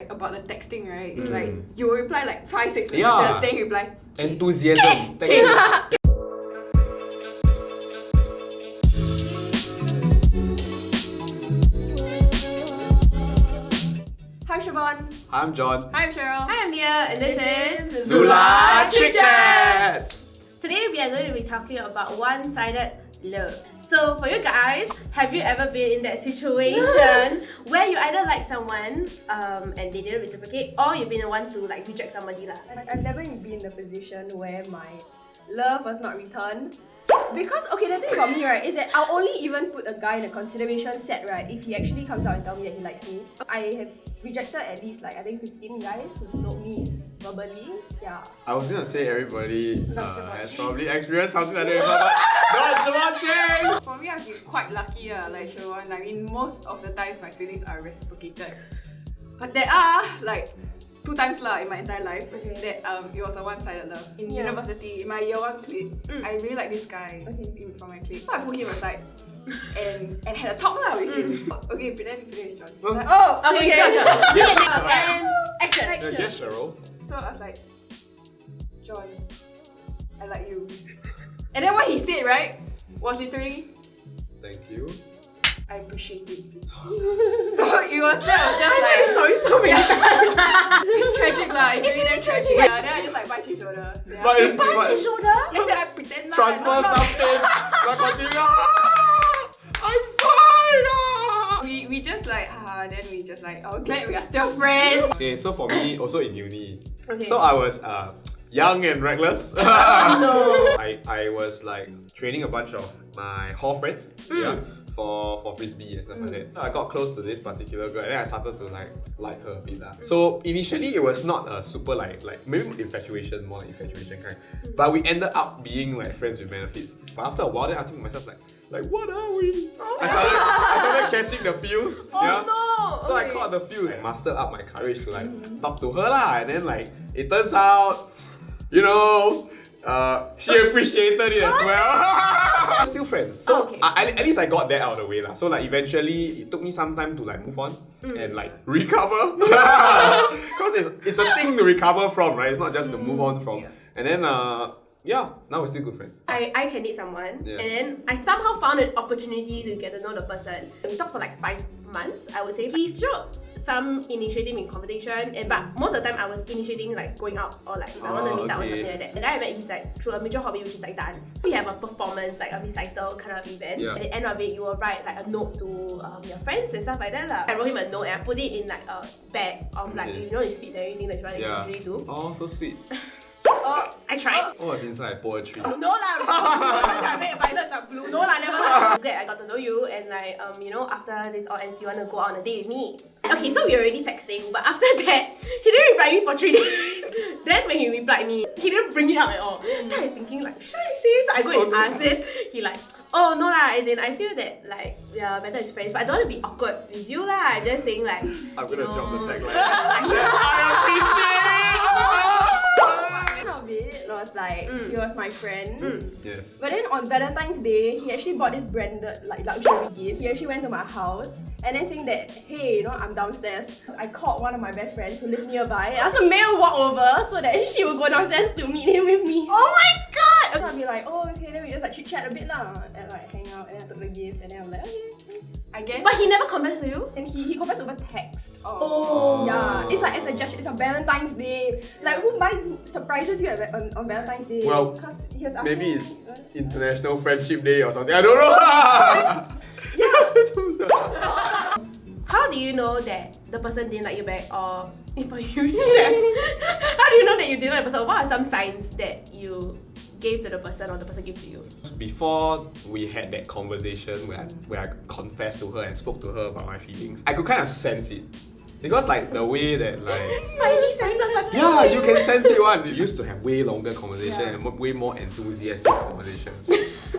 About the texting, right? It's like you will reply like 5, 6 messages, then you reply enthusiasm. Hi Siobhan. I'm John. Hi I'm Cheryl. Hi, I'm Mia, and this is ZULA ChickChats. Today we are going to be talking about one-sided love. So for you guys, have you ever been in that situation where you either like someone and they didn't reciprocate, or you've been the one to like reject somebody lah? Like, I've never been in the position where my love was not returned. Because, okay, the thing about me, right, is that I'll only even put a guy in a consideration set, right, if he actually comes out and tells me that he likes me. I have rejected at least, like, I think 15 guys who told me verbally. Yeah. I was gonna say everybody has probably experienced something like that, but not watching! For me, I've been quite lucky, like Siobhan. I mean, most of the times my feelings are reciprocated. But there are, like, 2 times in my entire life that it was a one-sided love. In university, in my year 1 clique, I really like this guy from my clique. So I put him aside and had a talk with him. Okay, pretend it's John. Like, Okay, sure. Yes. And action. Yes, Cheryl. so I was like, John, I like you. And then what he said, right, was literally, Thank you. I appreciate it. So it was just like, sorry so many times. it's tragic it's really tragic. Yeah, then I just like bite his shoulder. Yeah. But it's Punch his shoulder? And then I pretend transfer something. But continue. I'm fine. We just like, then we just like, oh, glad we are still friends. Okay, so for me, also in uni. Okay. So I was young and reckless. No. I was like training a bunch of my hall friends. Yeah. For frisbee and stuff like that. So I got close to this particular girl and then I started to like her a bit lah. So initially it was not a super like maybe infatuation, more like infatuation kind. But we ended up being like friends with benefits. But after a while then I think to myself like what are we? I started catching the feels. No! So I caught the feels. I mustered up my courage to like talk to her lah, and then like it turns out, you know, she appreciated it as well. Still friends. So at least I got that out of the way lah. So like eventually it took me some time to like move on and like recover. Because it's a thing to recover from, right? It's not just to move on from. And then yeah, now we're still good friends. I can date someone, and then I somehow found an opportunity to get to know the person. We talked for like 5 months, I would say. He showed some initiative in conversation, but most of the time I was initiating like going out or like if I want to meet up or something like that. And then I met him like through a mutual hobby, which is like dance. We have a performance, like a recital kind of event. At the end of it, you will write like a note to your friends and stuff like that lah. I wrote him a note and I put it in like a bag of like, you know, it's sweets and everything that you usually do. Oh, so sweet. I tried. Oh, it's inside poetry. No lah, I made violets are blue. No lah, never lah. Glad I got to know you, and like you know, after this all ends, you want to go out on a date with me. Okay, so we were already texting, but after that, he didn't reply me for 3 days. Then when he replied me, he didn't bring it up at all. Then I was thinking like, should I say this? I go and ask it. He like, oh no lah, as in I feel that like we are better as friends, but I don't want to be awkward with you lah. I'm just saying like, I'm gonna drop the tagline. I appreciate. It was like, he was my friend. Yes. But then on Valentine's Day, he actually bought this branded like luxury gift. He actually went to my house and then saying that, hey, you know, I'm downstairs. I called one of my best friends who lives nearby. I asked her to walk over so that she would go downstairs to meet him with me. Oh my god! So I'll be like, oh okay, then we just like chit chat a bit lah, and like hang out, and then I took the gift, and then I'm like, okay. I guess. But he never confessed to you? And he confessed over text. Oh. Yeah, it's like it's a Valentine's Day. Like who buys surprises you on Valentine's Day? Well, he was asking maybe it's me, International Friendship Day or something. I don't know. How do you know that the person didn't like you back, or if you how do you know that you didn't like the person? What are some signs that you gave to the person or the person gave to you? Before we had that conversation where I confessed to her and spoke to her about my feelings, I could kind of sense it. Because like the way that like Smiley senses. yeah, you can sense it one. We used to have way longer conversation and way more enthusiastic conversations.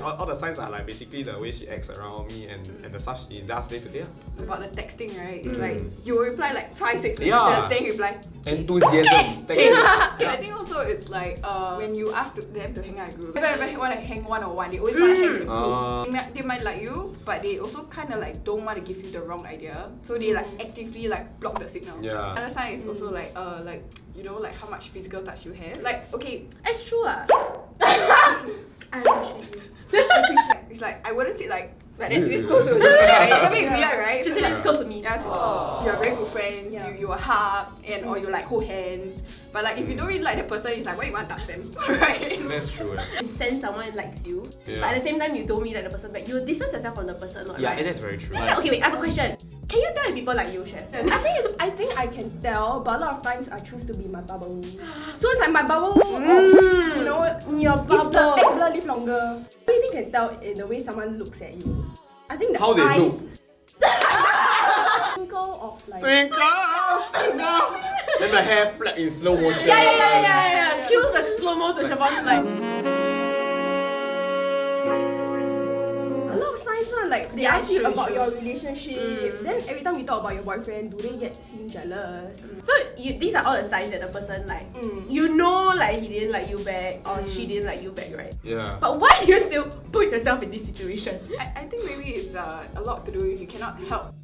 All the signs are like basically the way she acts around me and the stuff she does day to day. About the texting, right? It's like you will reply like 5, 6 messages, then you reply enthusiasm. I think also it's like when you ask them to hang out in a group, they never want to hang one-on-one, they always want to hang in a group. They might like you, but they also kind of like don't want to give you the wrong idea, so they like actively like block block the signal. Yeah. Another sign is also like you know, like how much physical touch you have. Like, okay, It's true. I appreciate you. it's like I wouldn't sit like that this close to you, right? It's a bit weird, right? She So said like, it's close to me. yeah, so you are very good friends, Yeah. you will hug and or you like hold hands. But like if you don't really like the person, it's like why you want to touch them? Right? That's true. You sense someone likes you, Yeah. but at the same time you don't really like the person back. You distance yourself from the person, not Yeah, right? that's very true. Okay, wait, I have a question. Can you tell if people like you, Chef? I think I can tell, but a lot of times I choose to be my bubble. So it's like my bubble of, you know, Your it's bubble. the egg live longer. So you think you can tell in the way someone looks at you. I think the How they eyes, look. twinkle of like. Twinkle! No! Then the hair flat in slow motion. Yeah. Cue the slow-mo to Siobhan, like... A lot of signs are like they Yeah, ask you true, about true. your relationship. Then every time you talk about your boyfriend, do they seem jealous? So these are all the signs that the person like, Mm. you know, like he didn't like you back or she didn't like you back, right? Yeah. But why do you still put yourself in this situation? I think maybe it's a lot to do if you cannot help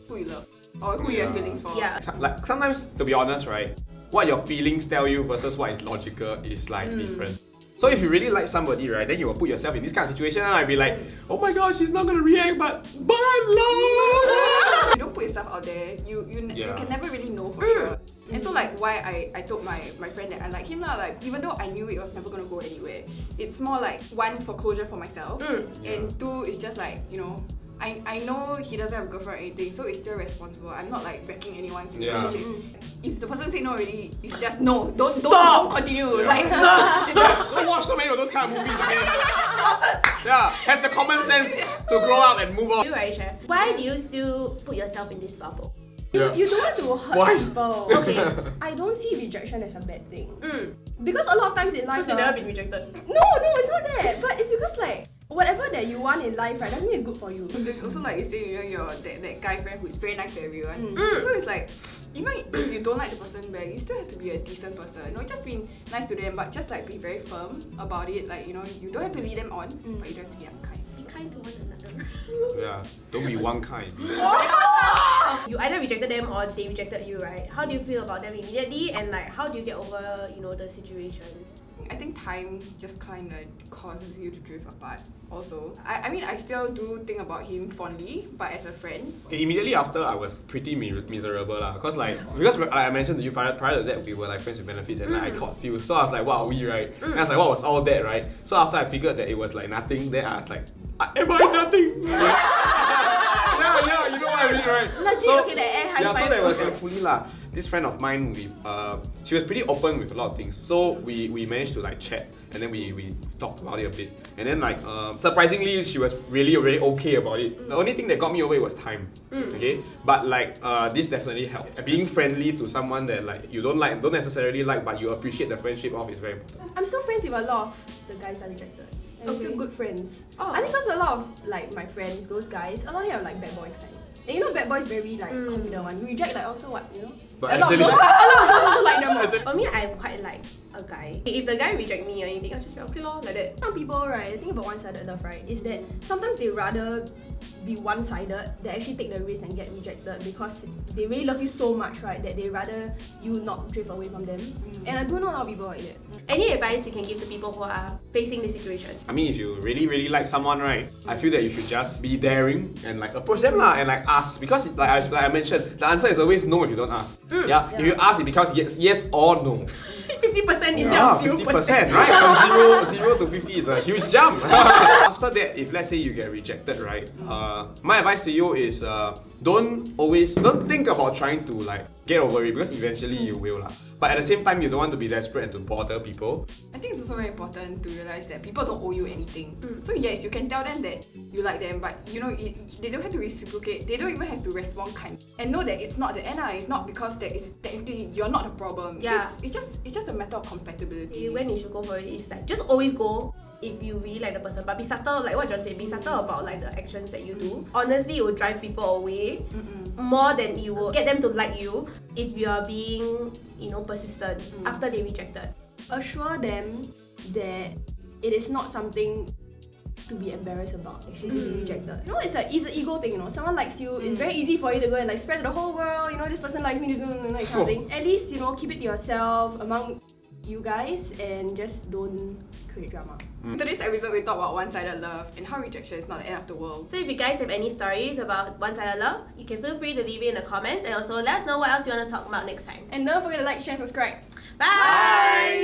who you love or who you have feelings for. Yeah. Like sometimes, to be honest, right, what your feelings tell you versus what is logical is like different. So if you really like somebody, right, then you will put yourself in this kind of situation and I'll be like, oh my gosh, she's not gonna react, but I love her. You don't put yourself out there, you Yeah. can never really know for sure. And so like why I told my friend that I like him lah, like even though I knew it was never gonna go anywhere, it's more like one for closure for myself, and two it's just like, you know, I know he doesn't have a girlfriend or anything, so it's still responsible. I'm not like wrecking anyone's Yeah. relationship. If the person say no already, it's just no. Don't continue. Like Don't watch so many of those kind of movies again. Yeah, have the common sense to grow up and move on. You, right, Chef? Why do you still put yourself in this bubble? Yeah. You don't want to hurt Why? people. Okay. I don't see rejection as a bad thing. Because a lot of times in life, Because you've never been rejected. no, it's not that. But it's because like whatever that you want in life, right, doesn't mean it's good for you. there's also like you say, you know, your that guy friend who's very nice to everyone. So it's like even if you don't like the person back, you still have to be a decent person. You know, just be nice to them, but just like be very firm about it. Like, you know, you don't have to lead them on, but you don't have to be unkind. Be kind to one another. Yeah, don't be one kind. You either rejected them or they rejected you, right? How do you feel about them immediately, and like how do you get over, you know, the situation? I think time just kind of causes you to drift apart. Also, I mean, I still do think about him fondly, but as a friend. Okay, immediately after, I was pretty miserable lah. Because like I mentioned to you prior to that, we were like friends with benefits, and like I caught few. So I was like, what are we, right? And I was like, what was all that, right? So after I figured that it was like nothing, then I was like, am I nothing? Yeah, you know what I mean, right? Legit, So- okay, the air high Yeah, five. so there was hopefully lah. This friend of mine, she was pretty open with a lot of things. So we managed to like chat, and then we talked about it a bit. And then like surprisingly, she was really okay about it. The only thing that got me over it was time. Okay, but like this definitely helped. Being friendly to someone that like you don't necessarily like, but you appreciate the friendship of is very important. I'm still friends with a lot of the guys I rejected. And we're still good friends. Oh. I think because a lot of like my friends, those guys, a lot of them are like bad boys guys. And you know bad boys very like confident one. You reject like also what, you know? But a lot actually- of girls also like them. Actually- For me, I quite like a guy. If the guy reject me or anything, I'll just be okay lor, like that. Some people, right, the thing about one-sided love, right, is that sometimes they rather be one-sided than actually take the risk and get rejected because they really love you so much, right, that they rather you not drift away from them. And I do know a lot of people like that. Any advice you can give to people who are facing this situation? I mean, if you really like someone, right, I feel that you should just be daring and like approach them lah and like ask, because like I mentioned, the answer is always no if you don't ask. Yeah, if you ask, it becomes yes or no. 50% instead Yeah, of 0%. 50%, right? From zero to 50 is a huge jump. After that, if let's say you get rejected, right? My advice to you is don't think about trying to like get over it, because eventually you will lah. But at the same time, you don't want to be desperate and to bother people. I think it's also very important to realize that people don't owe you anything. So yes, you can tell them that you like them, but you know they don't have to reciprocate. They don't even have to respond kind. And know that it's not the end. It's not because that is technically you're not the problem. Yeah. It's just a matter of compatibility. When you should go for it is like just always go if you really like the person, but be subtle, like what John said, be subtle about like the actions that you do. Honestly, it will drive people away more than you will get them to like you if you are being, you know, persistent after they rejected. Assure them that it is not something to be embarrassed about actually being rejected. You know, it's an ego thing, you know. Someone likes you, it's very easy for you to go and like spread to the whole world, you know, this person likes me, that kind of thing. At least, you know, keep it to yourself among you guys and just don't create drama. In today's episode, we talk about one-sided love and how rejection is not the end of the world. So if you guys have any stories about one-sided love, you can feel free to leave it in the comments and also let us know what else you want to talk about next time. And don't forget to like, share, and subscribe. Bye!